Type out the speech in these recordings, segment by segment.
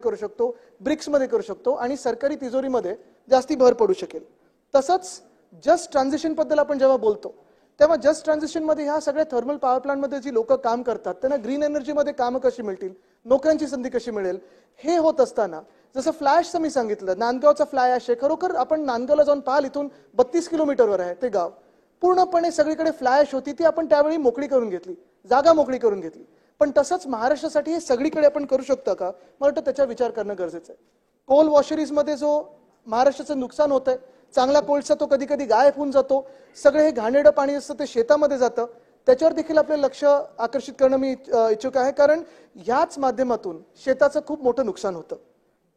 करू शकतो, ब्रिक्स मध्ये करू शकतो आणि सरकारी तिजोरीमध्ये जास्ती भर पडू शकेल। तसंच जस्ट ट्रान्झिशन बद्दल आपण जेव्हा बोलतो तेव्हा जस्ट ट्रान्झिशन मध्ये ह्या सगळ्या थर्मल पॉवर प्लांट मध्ये जी लोक काम करतात त्यांना ग्रीन एनर्जी मध्ये काम कशी मिळतील, नोकऱ्यांची संधी कशी मिळेल, हे होत असताना जसं फ्लॅशचं मी सांगितलं, नांदगावचा फ्लाय ॲश आहे। खरोखर आपण नांदगावला जाऊन पाहाल, इथून 32 किलोमीटरवर आहे ते गाव, पूर्णपणे सगळीकडे फ्लाय ॲश होती, ती आपण त्यावेळी मोकळी करून घेतली, जागा मोकळी करून घेतली। पण तसंच महाराष्ट्रासाठी हे सगळीकडे आपण करू शकतो का, मला वाटतं त्याचा विचार करणं गरजेचं आहे। कोल वॉशरीज मध्ये जो महाराष्ट्राचं नुकसान होतंय, चांगला कोळसा तो कधी कधी गायब होऊन जातो, सगळे हे घाणेरडं पाणी असतं ते शेतामध्ये जातं, त्याच्यावर देखील आपलं लक्ष आकर्षित करणं मी इच्छुक आहे, कारण याच माध्यमातून शेताचं खूप मोठं नुकसान होतं।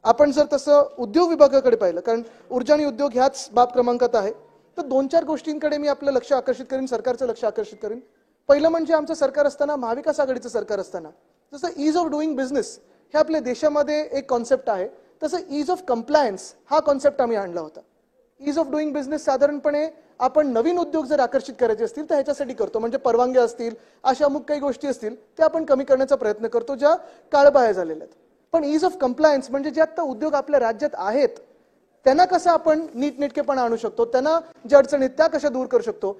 आपण जर तसं उद्योग विभागाकडे पाहिलं, कारण ऊर्जा आणि उद्योग ह्याच बाब क्रमांकात आहे, तर 2-4 गोष्टींकडे मी आपलं लक्ष आकर्षित करीन, सरकारचं लक्ष आकर्षित करीन। पहिलं म्हणजे आमचं सरकार असताना, महाविकास आघाडीचं सरकार असताना जसं ईज ऑफ डुईंग बिझनेस हे आपल्या देशामध्ये एक कॉन्सेप्ट आहे, तसं ईज ऑफ कंप्लायन्स हा कॉन्सेप्ट आम्ही आणला होता। ईज ऑफ डुईंग बिझनेस साधारणपणे आपण नवीन उद्योग जर आकर्षित करायचे असतील तर ह्याच्यासाठी करतो, म्हणजे परवानग्या असतील, अशा अमुक काही गोष्टी असतील त्या आपण कमी करण्याचा प्रयत्न करतो ज्या काळबाह्य झालेल्या आहेत। पण ईज ऑफ कंप्लायन्स म्हणजे जे आता उद्योग आपल्या राज्यात आहेत त्यांना कसं आपण नीटनेटकेपणा आणू शकतो, त्यांना ज्या अडचणी त्या कशा दूर करू शकतो,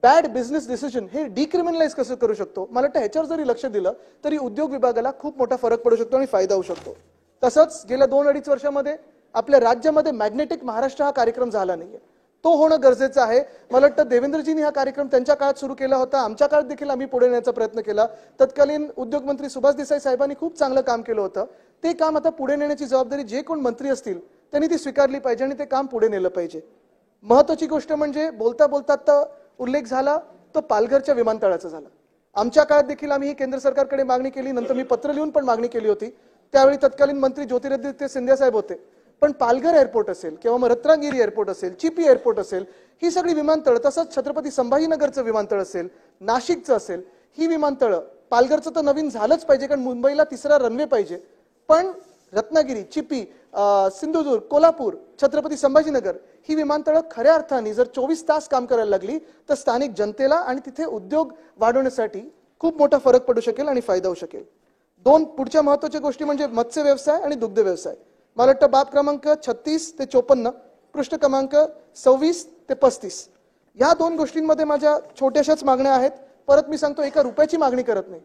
बॅड बिझनेस डिसिजन हे डिक्रिमिनलाइज कसं करू शकतो, मला वाटतं ह्याच्यावर जरी लक्ष दिलं तरी उद्योग विभागाला खूप मोठा फरक पडू शकतो आणि फायदा होऊ शकतो। तसंच गेल्या 2-2.5 वर्षामध्ये आपल्या राज्यामध्ये मॅग्नेटिक महाराष्ट्र हा कार्यक्रम झाला नाहीये, तो होणं गरजेचं आहे। मला वाटतं देवेंद्रजींनी हा कार्यक्रम त्यांच्या काळात सुरू केला होता, आमच्या काळात देखील आम्ही पुढे नेण्याचा प्रयत्न केला। तत्कालीन उद्योग मंत्री सुभाष देसाई साहेबांनी खूप चांगलं काम केलं होतं, ते काम आता पुढे नेण्याची जबाबदारी जे कोण मंत्री असतील त्यांनी ती स्वीकारली पाहिजे आणि ते काम पुढे नेलं पाहिजे। महत्त्वाची गोष्ट म्हणजे बोलता बोलता आता उल्लेख झाला तो पालघरच्या विमानतळाचा झाला। आमच्या काळात देखील आम्ही ही केंद्र सरकारकडे मागणी केली, नंतर मी पत्र लिहून पण मागणी केली होती, त्यावेळी तत्कालीन मंत्री ज्योतिरादित्य सिंधिया साहेब होते। पण पालघर एअरपोर्ट असेल किंवा मग रत्नागिरी एअरपोर्ट असेल, चिपी एअरपोर्ट असेल, ही सगळी विमानतळ, तसंच छत्रपती संभाजीनगरचं विमानतळ असेल, नाशिकचं असेल, ही विमानतळ, पालघरचं तर नवीन झालंच पाहिजे कारण मुंबईला 3रा रनवे पाहिजे, पण रत्नागिरी, चिपी, सिंधुदुर्ग, कोल्हापूर, छत्रपती संभाजीनगर ही विमानतळ खऱ्या अर्थाने जर 24 तास काम करायला लागली तर स्थानिक जनतेला आणि तिथे उद्योग वाढवण्यासाठी खूप मोठा फरक पडू शकेल आणि फायदा होऊ शकेल। 2 पुढच्या महत्त्वाच्या गोष्टी म्हणजे मत्स्य व्यवसाय आणि दुग्ध व्यवसाय। मला वाटतं बाब क्रमांक 36 ते 54, पृष्ठ क्रमांक 26 ते 35 या 2 गोष्टींमध्ये माझ्या छोट्याशाच मागण्या आहेत। परत मी सांगतो, एका रुपयाची मागणी करत नाही,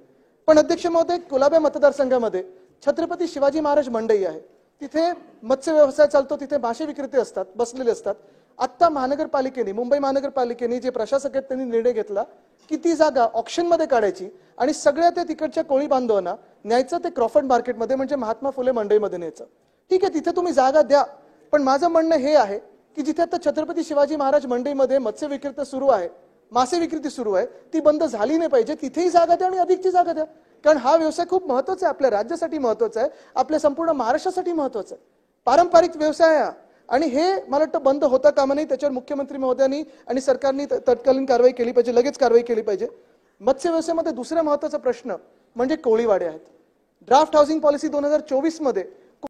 पण अध्यक्ष महोदय, कुलाबा मतदारसंघामध्ये छत्रपती शिवाजी महाराज मंडई आहे, तिथे मत्स्य व्यवसाय चालतो, तिथे मासे विक्रेते असतात, बसलेले असतात। आता महानगरपालिकेने, मुंबई महानगरपालिकेने जे प्रशासक आहेत त्यांनी निर्णय घेतला की ती जागा ऑक्शन मध्ये काढायची आणि सगळ्या त्या तिकडच्या कोळी बांधवांना न्यायचं ते क्रॉफर्ड मार्केटमध्ये, म्हणजे महात्मा फुले मंडईमध्ये न्यायचं। ठीक आहे, तिथे तुम्ही जागा द्या, पण माझं म्हणणं हे आहे की जिथे आता छत्रपती शिवाजी महाराज मंडईमध्ये मत्स्य विक्रेते सुरू आहे, मासे विक्रेती सुरू आहे, ती बंद झाली नाही पाहिजे, तिथेही जागा द्या आणि अधिकची जागा द्या, कारण हा व्यवसाय खूप महत्त्वाचा आहे, आपल्या राज्यासाठी महत्त्वाचा आहे, आपल्या संपूर्ण महाराष्ट्रासाठी महत्त्वाचा आहे, पारंपरिक व्यवसाय आहे आणि हे मला वाटतं बंद होता कामा नये। त्याच्यावर मुख्यमंत्री महोदयांनी आणि सरकारने तत्कालीन कारवाई केली पाहिजे, लगेच कारवाई केली पाहिजे। मत्स्य व्यवसायामध्ये दुसरा महत्त्वाचा प्रश्न म्हणजे कोळीवाडे आहेत। ड्राफ्ट हाऊसिंग पॉलिसी 2024 मध्ये